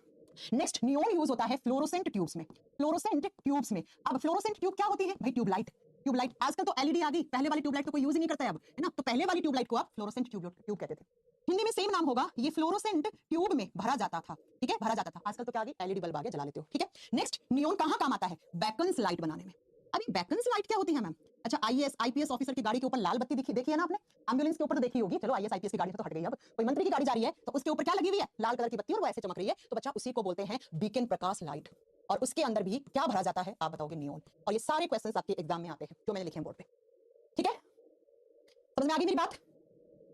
नेक्स्ट, नियोन यूज होता है फ्लोरोसेंट ट्यूब्स में, फ्लोरोसेंट ट्यूब्स में। अब फ्लोरोसेंट ट्यूब क्या होती है भाई, ट्यूबलाइट, ट्यूबलाइट। आजकल तो एलईडी आ गई, पहले वाली ट्यूबलाइट तो कोई यूज ही नहीं करता है अब, है ना, तो पहले वाली ट्यूबलाइट को आप फ्लोरोसेंट ट्यूब कहते थे, हिंदी में सेम नाम होगा, ये फ्लोरोसेंट ट्यूब में भरा जाता था, ठीक है, भरा जाता था। आजकल तो क्या आ गई, एलईडी बल्ब आ गया, जला लेते हो, ठीक है। नेक्स्ट, नियोन कहां काम आता है, बेकन्स लाइट बनाने में। अभी बेकन्स लाइट क्या होती है मैम, अच्छा आईएएस आईपीएस ऑफिसर की गाड़ी के ऊपर लाल बत्ती देखी है ना आपने, एम्बुलेंस के ऊपर तो देखी होगी, चलो आईएएस आईपीएस की गाड़ी तो हट गई, अब कोई मंत्री की गाड़ी जा रही है तो उसके ऊपर क्या लगी हुई है, लाल कलर की बत्ती, और वो ऐसे चमक रही है, तो बच्चा उसी को बोलते हैं बीकन प्रकाश लाइट, और उसके अंदर भी क्या भरा जाता है, आप बताओगे नियोन। और ये सारे क्वेश्चंस आपके एग्जाम में आते हैं जो मैंने लिखे हैं बोर्ड पे, ठीक है, समझ में आ गई मेरी बात।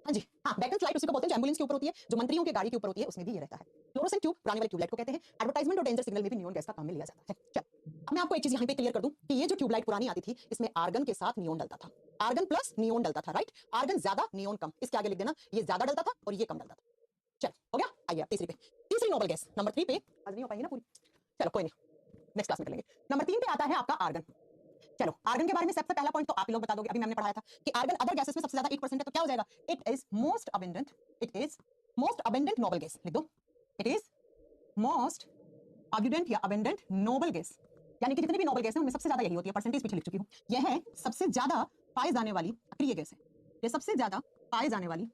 हाँ जी, हाँ, बेकन्स लाइट उसी को बोलते हैं जो एम्बुलेंस के ऊपर होती है, जो मंत्रियों के गाड़ी के ऊपर होती है, उसमें भी ये रहता है। फ्लोरोसेंट ट्यूब पुराने वाले ट्यूबलाइट को कहते हैं, एडवर्टाइजमेंट और डेंजर सिग्नल में भी नियोन गैस का काम में लिया जाता है। चल, अब मैं आपको एक चीज यहाँ पे क्लियर कर दूं कि ये जो ट्यूबलाइट पुरानी आती थी इसमें आर्गन के साथ नियोन डलता था, आर्गन प्लस नियोन डलता था, राइट, आर्गन ज्यादा नियोन कम, इसके आगे लिख देना, ये ज्यादा डलता था और ये कम डलता था। चल हो गया, आइए तीसरी पे, तीसरी नोबल गैस नंबर 3 पे, आज नहीं हो पाएगी ना पूरी, चलो कोई नहीं, नेक्स्ट क्लास में कर लेंगे। नंबर 3 पे आता है आपका आर्गन। चलो, आर्गन के बारे में सबसे पहला पॉइंट तो आप ही लोग बता दोगे, अभी मैंने पढ़ाया था कि आर्गन अदर गैसेस में सबसे ज्यादा 8% है, तो क्या हो जाएगा, it is most abundant, it is most abundant noble gas, लिख दो, इट इज मोस्ट अबंडेंट या अबंडेंट नोबल गैस, यानी कि जितनी भी नोबल गैस है उनमें सबसे ज्यादा यही होती है, परसेंटेज पीछे लिख चुकी हूं, यह है सबसे ज्यादा पाए जाने वाली अक्रिय गैस है, ये सबसे ज्यादा पाए जाने वाली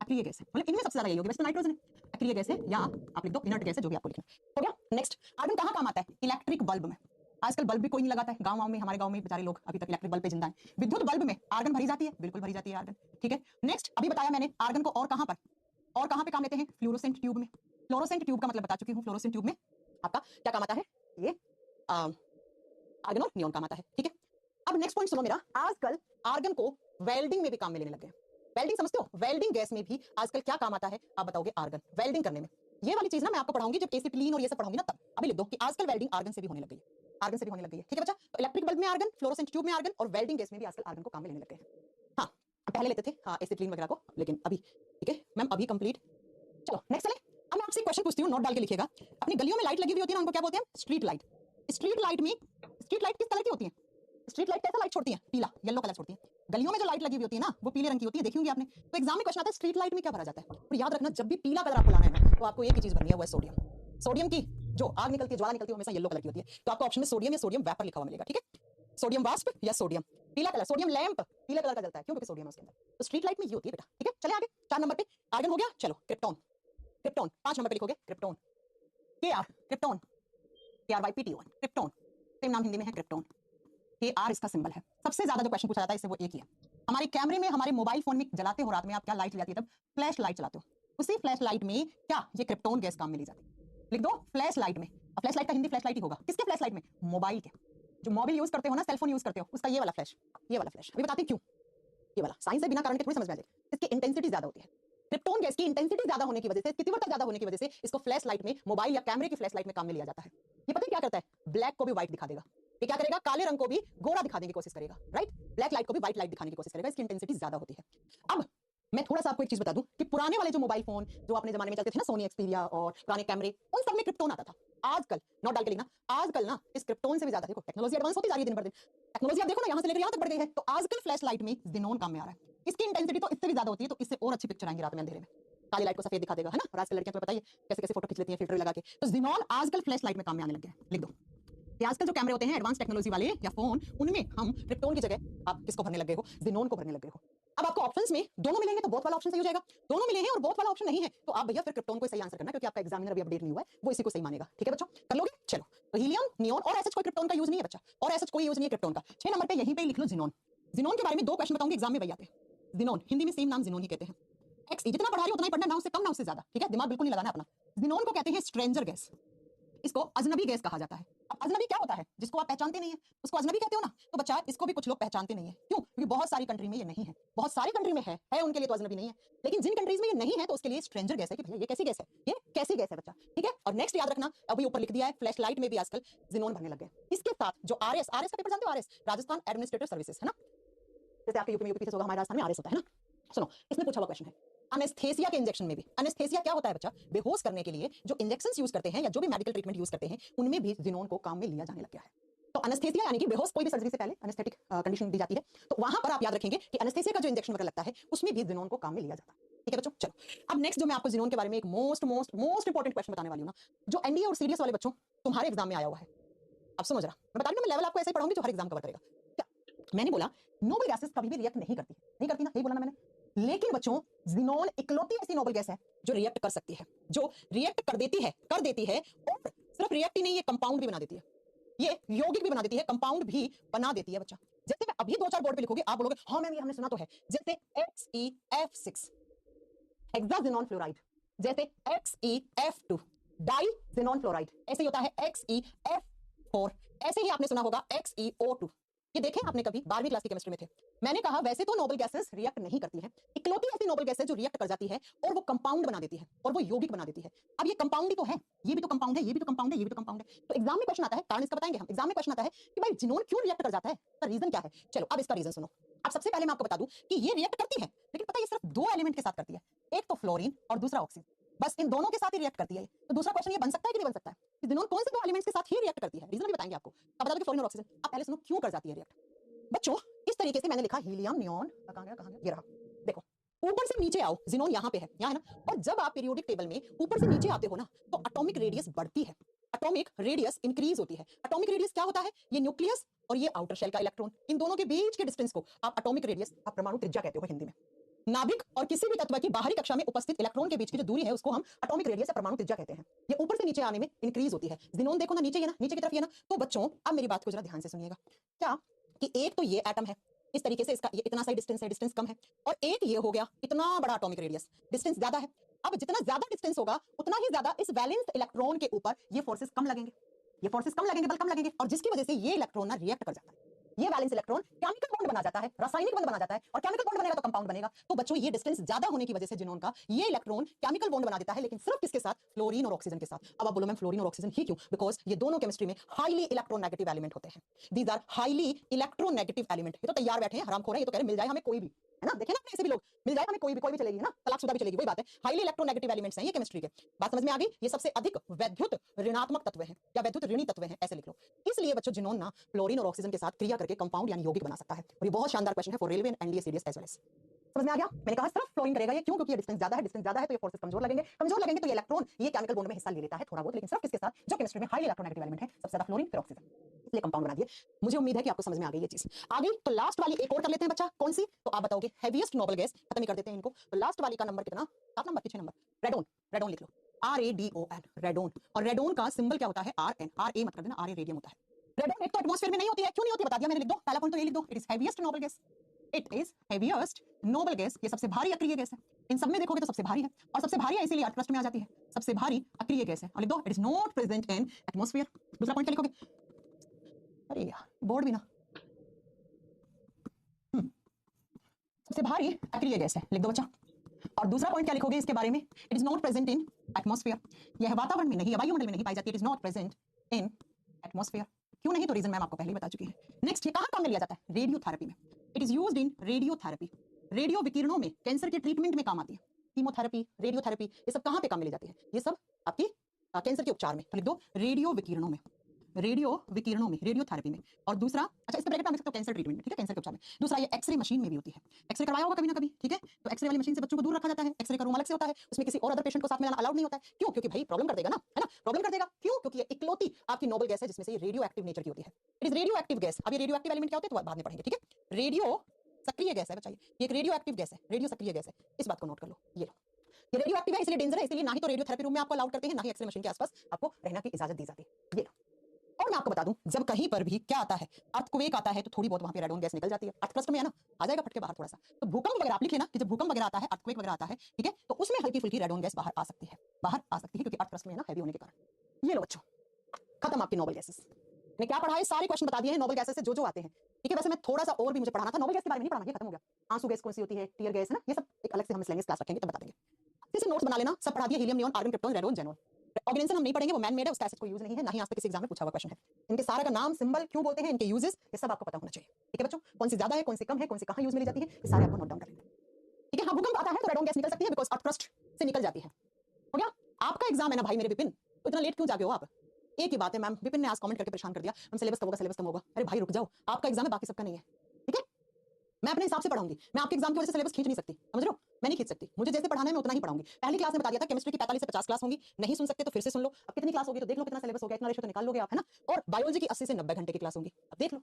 अक्रिय गैस है, मतलब इनमें सबसे ज्यादा यही होगी, वैसे तो नाइट्रोजन है, अक्रिय गैस है, या आप लिख दो इनर्ट गैस है, जो भी आपको लिखना है। हो गया। नेक्स्ट, आर्गन कहां काम आता है, इलेक्ट्रिक बल्ब में। आजकल बल्ब भी कोई नहीं लगाता है, गांव में, हमारे गांव में बेचारे लोग अभी तक इलेक्ट्रिक बल्ब पे जिंदा हैं। विद्युत बल्ब में आर्गन भरी जाती है, बिल्कुल भरी जाती है आर्गन, ठीक है। नेक्स्ट, अभी बताया मैंने आर्गन को और कहां पे काम लेते हैं, फ्लोरोसेंट ट्यूब में। फ्लोरोसेंट ट्यूब का मतलब बता चुकी हूं, फ्लोरोसेंट ट्यूब में आपका क्या काम आता है, ये आर्गन और नियोन काम आता है, ठीक है। अब नेक्स्ट पॉइंट सुनो मेरा, आजकल आर्गन को वेल्डिंग में भी काम में लेने लगे हैं। वेल्डिंग समझते हो, वेल्डिंग गैस में भी आजकल क्या काम आता है, आप बताओगे आर्गन, वेल्डिंग करने में। ये वाली चीज ना मैं आपको पढ़ाऊंगी जब एसिटिलीन और ये सब पढ़ाऊंगी ना, तब अभी लिख दो कि आजकल वेल्डिंग आर्गन से भी होने लग गई है, आर्गन से भी होने लग गई है, ठीक है बच्चा। तो इलेक्ट्रिक बल्ब में आर्गन, फ्लोरोसेंट ट्यूब में आर्गन, और वेल्डिंग गैस में भी आजकल आर्गन को काम में लेने लग गए हैं। हाँ, पहले लेते थे हाँ एसिटिलीन वगैरह को, लेकिन अभी ठीक है मैम, अभी कंप्लीट। चलो नेक्स्ट चले, अब मैं आपसे क्वेश्चन पूछती हूँ, नोट डाल के लिखिएगा। अपनी गलियों में लाइट लगी हुई होती है ना, उनको क्या बोलते हैं, स्ट्रीट लाइट। स्ट्रीट लाइट में, स्ट्रीट लाइट किस कलर की होती है, स्ट्रीट लाइट कैसा लाइट छोड़ती है, पीला येलो कलर छोड़ती है। गलियों में जो लाइट लगी हुई होती है ना वो पीले रंग की होती है, देखी होंगी आपने। तो एग्जाम में क्वेश्चन आता है स्ट्रीट लाइट में क्या भरा जाता है, और याद रखना जब भी पीला कलर आपको लाना है ना तो आपको एक ही चीज भरनी है, वो है सोडियम। सोडियम की जो आग निकलती है, ज्वाला निकलती है, हमेशा येलो कलर की होती है, तो आपको ऑप्शन में सोडियम या सोडियम वेपर लिखा हुआ मिलेगा, ठीक है। सोडियम वास्प या सोडियम पीला कलर, सोडियम लैंप पीले कलर का जलता है, क्यों? क्योंकि सोडियम है उसके अंदर। तो स्ट्रीट लाइट में ये होती है बेटा, ठीक है। चले आगे, 4 नंबर पे आर्गन हो गया। चलो क्रिप्टॉन, क्रिप्टॉन 5 नंबर पे लिखोगे krypton, K R krypton, K R Y P T O, krypton same नाम हिंदी में है क्रिप्टॉन, के आर इसका सिंबल है। सबसे ज्यादा जो क्वेश्चन पूछा जाता है इससे वो एक ही है। हमारे कैमरे में, हमारे मोबाइल फोन में जलाते हो रात में आप, क्या लाइट जलाती है तब? फ्लैश लाइट चलाते हो। उसी फ्लैश लाइट में क्या ये क्रिप्टॉन गैस काम में ली जाती है? लिख दो फ्लैश लाइट में। अब फ्लैश लाइट का हिंदी फ्लैश लाइट ही होगा। किसके फ्लैश लाइट में? मोबाइल के। जो मोबाइल यूज करते हो ना, सेलफोन यूज करते हो, उसका ये वाला फ्लैश, ये वाला फ्लैश। अभी बताती हूँ क्यों ये वाला। साइंस से बिना कारण के थोड़ी समझ में आ जाएगी। इसकी इंटेंसिटी ज्यादा होती है। क्रिप्टॉन गैस की इंटेंसिटी ज्यादा होने की वजह से, तीव्रता ज्यादा होने की वजह से इसको फ्लैश लाइट में, मोबाइल या कैमरे की फ्लैश लाइट में काम में लिया जाता है। ये पता है क्या करता है? ब्लैक को भी व्हाइट दिखा देगा। ये क्या करेगा? काले रंग को भी गोरा दिखाने की कोशिश करेगा, राइट। ब्लैक लाइट को भी व्हाइट लाइट दिखाने की कोशिश करेगा। इसकी इंटेंसिटी ज्यादा होती है। अब मैं थोड़ा सा आपको एक चीज बता दूं कि पुराने वाले जो मोबाइल फोन जो अपने जमाने में चलते थे ना, सोनी एक्सपीरिया और पुराने कैमरे, उन सब में क्रिप्टॉन आता था। आजकल नोट डाल के लिखना, आजकल ना इस क्रिप्टॉन से भी ज्यादा, देखो टेक्नोलॉजी एडवांस होती जा रही है दिन भर दिन। टेक्नोलॉजी आप देखो ना, यहाँ से लेकर यहाँ तक बढ़ गई है। तो आजकल फ्लैश लाइट में ज़ेनॉन काम में आ रहा है। इसकी इंटेंसिटी तो इससे भी ज्यादा होती है, तो इससे और अच्छी पिक्चर आएंगी रात में अंधेरे में। काली लाइट को सफेद दिखा देगा, है ना। और आजकल लड़कियां तुम्हें पता ही है कैसे कैसे फोटो खींच लेती हैं फिल्टर लगा के। तो ज़ेनॉन आजकल फ्लैश लाइट में काम में आने लग गया है। लिख दो। आजकल जो कैमरे होते हैं एडवांस टेक्नोलॉजी वाले या फोन, उनमें हम क्रिप्टॉन की जगह आप किसको भरने लग गए हो? ज़ेनॉन को भरने लग गए हो। अब आपको ऑप्शंस में दोनों मिलेंगे तो बोथ वाला ऑप्शन सही हो जाएगा। दोनों मिले हैं और बोथ वाला ऑप्शन नहीं है तो आप भैया फिर क्रिप्टॉन को सही आंसर करना, क्योंकि आपका एग्जामिनर अभी अपडेट नहीं हुआ है, वो इसी को सही मानेगा। ठीक है बच्चों, कर लोगे? चलो, तो हीलियम, नियोन और ऐसा कोई क्रिप्टॉन का यूज नहीं है बच्चा, और ऐसा कोई यूज नहीं है क्रिप्टॉन का। 6 नंबर पे यहीं पे लिख लो ज़ेनॉन। ज़ेनॉन के बारे में 2 क्वेश्चन बताऊंगी, एग्जाम में वही आते हैं। ज़ेनॉन हिंदी में सेम नाम ज़ेनॉन ही कहते हैं। एक्स जितना पढ़ा रही हो उतना ही पढ़ना, ना उससे कम ना उससे ज्यादा, ठीक है। दिमाग बिल्कुल नहीं लगाना अपना। ज़ेनॉन को कहते हैं स्ट्रेंजर गैस, इसको अजनबी गैस कहा जाता है। अब अजनबी क्या होता है? जिसको आप पहचानते नहीं है उसको अजनबी कहते हो ना। तो बच्चा इसको भी कुछ लोग पहचानते नहीं है, क्यों? क्योंकि बहुत सारी कंट्री में ये नहीं है, बहुत सारी कंट्री में है उनके लिए तो अजनबी नहीं है, लेकिन जिन कंट्रीज में ये नहीं है तो उसके लिए स्ट्रेंजर गैस है कि भैया ये कैसी गैस है, ये कैसी गैस है बच्चा, ठीक है। और नेक्स्ट याद रखना, अभी ऊपर लिख दिया है, फ्लैश लाइट में भी आजकल ज़ेनॉन भरने लग गए। इसके साथ जो आरएस, आरएस का पेपर जानते हो? आरएस राजस्थान एडमिनिस्ट्रेटिव सर्विसेज, है ना। जैसे आपके यूपी में यूपी होगा, हमारे राजस्थान में आरएस होता है ना। सुनो, इसमें पूछा हुआ क्वेश्चन है, एनेस्थेसिया के इंजेक्शन में भी, एनेस्थेसिया क्या होता है बच्चा? बेहोश करने के लिए जो इंजेक्शंस यूज करते हैं या जो भी मेडिकल ट्रीटमेंट यूज करते हैं, उनमें भी ज़ेनॉन को काम में लिया जाने लग गया है। तो एनेस्थेसिया यानी कि बेहोश, कोई भी सर्जरी से पहले एनेस्थेटिक कंडीशन दी जाती है, तो वहां पर आप याद रखेंगे कि एनेस्थेसिया का जो इंजेक्शन वगैरह लगता है उसमें भी ज़ेनॉन को काम में लिया जाता है। ठीक है बच्चों, चलो अब नेक्स्ट जो मैं आपको ज़ेनॉन के बारे में एक मोस्ट इंपॉर्टेंट क्वेश्चन बताने वाली हूं ना, जो एनडीए और सीडीएस वाले बच्चों तुम्हारे एग्जाम में आया हुआ है। अब सुनो जरा, मैं बता रही हूं, मैं लेवल आपको ऐसे ही पढ़ाऊंगी जो हर एग्जाम कवर करेगा। क्या मैंने बोला? नोबल गैसेस कभी भी रिएक्ट नहीं करती, नहीं करती ना, यही बोला ना मैंने। लेकिन बच्चों ज़ेनॉन इकलौती ऐसी नोबल गैस है जो रिएक्ट कर सकती है, जो रिएक्ट कर देती है और सिर्फ रिएक्ट ही नहीं, ये कंपाउंड भी बना देती है, ये यौगिक भी बना देती है, कंपाउंड भी बना देती है बच्चा। जैसे मैं अभी 2-4 बोर्ड पे लिखोगे, आप बोलोगे हाँ मैम ये हमने सुना तो है, जैसे XeF6 हेक्साज़ेनॉन फ्लोराइड, जैसे XeF2 डाइज़ेनॉन फ्लोराइड, ऐसे ही होता है XeF4, ऐसे ही आपने सुना होगा XeO2। ये देखें आपने कभी 12वीं क्लास की केमिस्ट्री में थे। मैंने कहा वैसे तो नोबल गैसेस रिएक्ट नहीं करती हैं, इकलौती ऐसी नोबल गैस है जो रिएक्ट कर जाती है और वो कंपाउंड बना देती है और वो यौगिक बना देती है। अब ये कंपाउंड ही तो है, ये भी तो कंपाउंड है, ये भी तो कंपाउंड है, ये भी तो कंपाउंड है। तो एग्जाम में क्वेश्चन आता है, कारण इसका बताएंगे हम। एग्जाम में क्वेश्चन आता है कि भाई ज़ेनॉन क्यों रिएक्ट कर जाता है, इसका रीजन क्या है। चलो अब इसका रीजन सुनो। अब सबसे पहले मैं आपको बता दूं कि ये रिएक्ट करती है, लेकिन पता है ये सिर्फ 2 एलिमेंट के साथ करती है, एक तो फ्लोरीन और दूसरा ऑक्सीजन, बस इन दोनों के साथ ही रिएक्ट करती है। तो दूसरा क्वेश्चन ये बन सकता है कि नहीं बन सकता है कि ज़ेनॉन कौन से 2 एलिमेंट्स के साथ ही रिएक्ट करती है, रीजन भी बताएंगे आपको। अब बता दो कि फ्लोरीन और ऑक्सीजन। अब पहले सुनो क्यों कर जाती है रिएक्ट बच्चों। इस तरीके से मैंने लिखा हीलियम, नियोन, कहां गया, ये रहा। देखो ऊपर से नीचे आओ, ज़ेनॉन यहाँ पे है, यहाँ है ना। और जब आप पीरियोडिक टेबल में ऊपर से नीचे आते हो ना, तो एटॉमिक रेडियस बढ़ती है, एटॉमिक रेडियस इंक्रीज होती है। एटॉमिक रेडियस क्या होता है? ये न्यूक्लियस और ये आउटर शेल का इलेक्ट्रॉन, इन दोनों के बीच के डिस्टेंस को आप एटॉमिक रेडियस, आप परमाणु त्रिज्या कहते हो हिंदी में। नाभिक और किसी भी तत्व की बाहरी कक्षा में उपस्थित इलेक्ट्रॉन के बीच की जो दूरी है उसको हम एटॉमिक रेडियस या परमाणु त्रिज्या कहते हैं। ये ऊपर से नीचे आने में इंक्रीज होती है। ज़ेनॉन देखो ना, नीचे है ना, नीचे की तरफ है ना। तो बच्चों अब मेरी बात को जरा ध्यान से सुनिएगा। क्या कि एक तो ये एटम है, इस तरीके से इसका ये इतना सा डिस्टेंस है, डिस्टेंस कम है, और एक ये हो गया इतना बड़ा एटॉमिक रेडियस, डिस्टेंस ज्यादा है। अब जितना ज्यादा डिस्टेंस होगा उतना ही ज्यादा इस वैलेंस इलेक्ट्रॉन के ऊपर ये फोर्सेस कम लगेंगे, ये फोर्सेस कम लगेंगे, बल कम लगेंगे, और जिसकी वजह से ये इलेक्ट्रॉन ना रिएक्ट कर जाता है। ये वैलेंस इलेक्ट्रॉन केमिकल बॉन्ड बना जाता है, रासायनिक बॉन्ड बना जाता है, और केमिकल बॉन्ड बनेगा तो कंपाउंड बनेगा। तो बच्चों ये डिस्टेंस ज्यादा होने की वजह से ज़ेनॉन का ये इलेक्ट्रॉन केमिकल बॉन्ड बना देता है, लेकिन सिर्फ किसके साथ? फ्लोरीन और ऑक्सीजन के साथ। अब आप बोलो मैम फ्लोरीन और ऑक्सीजन ही क्यों? बिकॉज ये दोनों केमिस्ट्री में हाईली इलेक्ट्रोनेगेटिव एलिमेंट होते हैं। These are highly electronegative element. ये तो तैयार बैठे हैं हरामखोर है, ये तो कह रहे मिल जाए हमें कोई भी, है ना। देखिए ना अपने ऐसे भी लोग मिल जाएगा, हमें कोई भी चलेगी, है ना, तलाकशुदा भी चलेगी, वही बात है। हाईली इलेक्ट्रोनेगेटिव एलिमेंट्स हैं ये केमिस्ट्री के। बात समझ में आ गई। ये सबसे अधिक वैद्युत ऋणात्मक तत्व हैं या वैद्युत ऋणी तत्व हैं, ऐसे लिख लो। इसलिए बच्चों जिनोन ना फ्लोरीन और ऑक्सीजन के साथ क्रिया करके कंपाउंड यानी यौगिक बना सकता है। और ये बहुत शानदार क्वेश्चन है for railway and NDA CDS as well as. समझ में आ गया। मैंने कहा सिर्फ फ्लोरीन करेगा ये, क्यों? क्योंकि ये डिस्टेंस ज्यादा है, डिस्टेंस ज्यादा है तो ये फोर्सेस कमजोर लगेंगे तो ये इलेक्ट्रॉन ये केमिकल बॉन्ड में हिस्सा ले लेता है थोड़ा बहुत, लेकिन सिर्फ किसके साथ? जो केमिस्ट्री में हाई इलेक्ट्रोनेगेटिव एलिमेंट है, सबसे ज्यादा फ्लोरीन फिर ऑक्सीजन, इसलिए कंपाउंड बना दिए। मुझे उम्मीद है कि आपको समझ में आ गई ये चीज। आगे तो लास्ट वाली एक और कर लेते हैं बच्चा, कौन सी? तो आप बताओगे हेवीएस्ट नोबल गैस, खत्म ही कर देते हैं इनको। तो लास्ट वाली का नंबर कितना? 7 नंबर, 6 नंबर। रेडोन, रेडोन लिख लो, RADON, रेडोन। और रेडोन का सिंबल क्या होता है? RN, RA मत कर देना, RA रेडियम होता है। रेडोन एक तो एटमॉस्फेयर में नहीं होती है, क्यों नहीं होती बता दिया मैंने, लिख दो, पहला पॉइंट तो ये लिख दो, it is heaviest noble gas, it is heaviest noble gas, ये सबसे भारी अक्रिय गैस है। इन सब में देखोगे तो सबसे भारी है, और सबसे भारी है इसीलिए अर्थ क्रस्ट में आ जाती है, सबसे भारी अक्रिय गैस है। और लिख दो it is not present in atmosphere. दूसरा पॉइंट क्या लिखोगे? अरे यार बोर्ड भी ना, सबसे भारी अक्रिय गैस है, लिख दो बच्चा। और दूसरा पॉइंट क्या लिखोगे इसके बारे में? It is not present in atmosphere, यह वातावरण में नहीं, वायुमंडल में नहीं पाई जाती, it is not present in atmosphere. क्यों नहीं? तो रीजन मैम आपको पहले ही बता चुकी है। नेक्स्ट, ये कहां काम में लिया जाता है? रेडियोथेरेपी में। It is used in radiotherapy, radio विकिरणों में, कैंसर के ट्रीटमेंट में काम आती है। कीमोथेरेपी, रेडियोथेरेपी, ये सब कहां पे काम में ली जाती है? ये सब आपकी कैंसर के उपचार में। तो लिख दो रेडियो विकिरणों में, रेडियो विकिरणों में, रेडियोथेरेपी में। और दूसरा, अच्छा इसके ब्रैकेट में लिख सकते हो कैंसर ट्रीटमेंट में, ठीक है, कैंसर के उपचार में। दूसरा ये एक्सरे मशीन में भी होती है, एक्सरे करवाया होगा कभी ना कभी, ठीक है, तो एक्सरे वाली मशीन से बच्चों को दूर रखा जाता है। एक्सरे का रूम अलग से होता है, उसमें किसी और अदर पेशेंट को साथ में लाना अलाउड नहीं होता है। क्यों? क्योंकि भाई प्रॉब्लम कर देगा ना, है ना, प्रॉब्लम कर देगा। क्यों? क्योंकि ये इकलौती आपकी नोबल गैस है जिसमें से ये रेडियो एक्टिव नेचर की होती है। It is radio active gas. अब ये रेडियो एक्टिव एलिमेंट क्या होते हैं तो बाद में पढ़ेंगे, ठीक है। रेडियो सक्रिय गैस है बच्चा, ये एक रेडियो एक्टिव गैस है, रेडियो सक्रिय गैस है, इस बात को नोट कर लो। ये लो, ये रेडियो एक्टिव है इसलिए डेंजर है, इसलिए ना ही तो रेडियोथेरेपी रूम में आपको अलाउड करते हैं, ना ही एक्सरे मशीन के आसपास आपको रहने की इजाजत दी जाती है। ये लो। और मैं आपको बता दूं, जब कहीं पर भी क्या आता है, अर्थक्वेक आता है, तो थोड़ी बहुत वहां पे रेडोन गैस निकल जाती है। अर्थ क्रस्ट में है ना, आ जाएगा फटके बाहर थोड़ा सा। तो भूकंप वगैरह आप लिखे ना कि जब भूकंप वगैरह आता है, अर्थक्वेक वगैरह आता है, ठीक है, तो उसमें हल्की फुल्की रेडोन गैस बाहर आ सकती है, बाहर आ सकती है, क्योंकि अर्थ क्रस्ट में है ना, हैवी होने के कारण। ये लो बच्चों, खत्म आपकी नोबल गैसेस। मैंने क्या पढ़ा है? सारे क्वेश्चन बता दिए हैं नोबल गैसेस से जो जो आते हैं, ठीक है। वैसे मैं थोड़ा सा और भी मुझे पढ़ाना था, नोबल गैस के बारे में नहीं पढ़ाना, ये खत्म हो गया। आंसू गैस कौन सी होती है, टीयर गैस है ना, ये सब एक अलग से हम इस क्लास रखेंगे तब बता देंगे। जैसे नोट्स बना लेना, सब पढ़ा दिया, helium, neon, argon, krypton, radon, xenon. Organisation हम नहीं पढ़ेंगे, वो मैन मेड है, उसका एसिड कोई यूज नहीं है, ना ही आज तक किसी एग्जाम में पूछा हुआ क्वेश्चन है। इनके सारे का नाम, सिंबल क्यों बोलते हैं, इनके यूजेस, ये सब आपको पता होना चाहिए, ठीक है बच्चों। कौन सी ज्यादा है, कौन सी कम है, कौन सी कहां यूज में ली जाती है, ये सारे आपको नोट डाउन कर लेंगे, ठीक है। हाँ, भूकंप आता है तो रेडोन गैस निकल सकती है, बिकॉज अर्थ क्रस्ट से निकल जाती है। हो गया। आपका एग्जाम है ना भाई मेरे विपिन, तो इतना लेट क्यों जागे हो आप? एक ही बात है मैम, विपिन ने आज कमेंट करके परेशान कर दिया, हम सिलेबस कब होगा, सिलेबस कब होगा। अरे भाई रुक जाओ, आपका एग्जाम है, बाकी सबका नहीं है, ठीक है। मैं अपने हिसाब से पढ़ाऊंगी, मैं आपके एग्जाम की वजह से सिलेबस खींच नहीं सकती, समझ रहे हो, मैं नहीं खींच सकती। मुझे जैसे पढ़ाना है मैं उतना ही पढ़ाऊंगी। पहली क्लास में बता दिया था केमिस्ट्री की 45 से 50 क्लास होंगी, नहीं सुन सकते तो फिर से सुन लो। अब कितनी क्लास होगी तो देख लो, कितना सिलेबस हो गया, इतना रेशो तो निकाल लोगे आप, है ना। और बायोलॉजी की 80 से 90 घंटे की क्लास होगी, अब देख लो,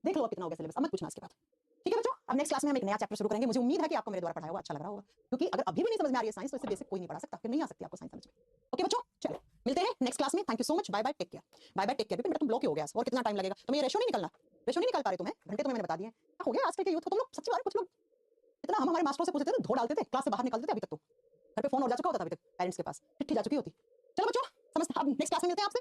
देख लो अब कितना हो गया सिलेबस, अब मत पूछना इसके बाद, ठीक है बच्चों। अब नेक्स्ट क्लास में हम एक नया चैप्टर शुरू करेंगे। मुझे उम्मीद है कि आपको मेरे द्वारा पढ़ाया हुआ अच्छा लग रहा होगा, क्योंकि अगर अभी भी नहीं समझ में आ रही है साइंस, तो इससे बेसिक कोई नहीं पढ़ा सकता, फिर नहीं आ सकती आपको साइंस समझ में। ओके बच्चों, चलो मिलते हैं नेक्स्ट क्लास में। Thank you so much, bye bye, take care, bye bye, take care. बेटा तुम ब्लॉक हो गया और कितना टाइम लगेगा, तुम्हें रेशो नहीं निकलना, रेशो नहीं निकाल पा रहे तुम्हें, घंटे तुम्हें मैंने बता दिए क्या हो गया आजकल के यूथ को, तुम लोग सच्ची बात, कुछ लोग इतना हम हमारे मास्टरों से पूछते थे, धो डालते थे, क्लास से बाहर निकलते थे। अभी तक तो घर पे फोन और जा चुका होता था, अभी तक पेरेंट्स के पास चिट्ठी जा चुकी होती। चलो बच्चों समझते, अब नेक्स्ट क्लास में मिलते हैं आपसे।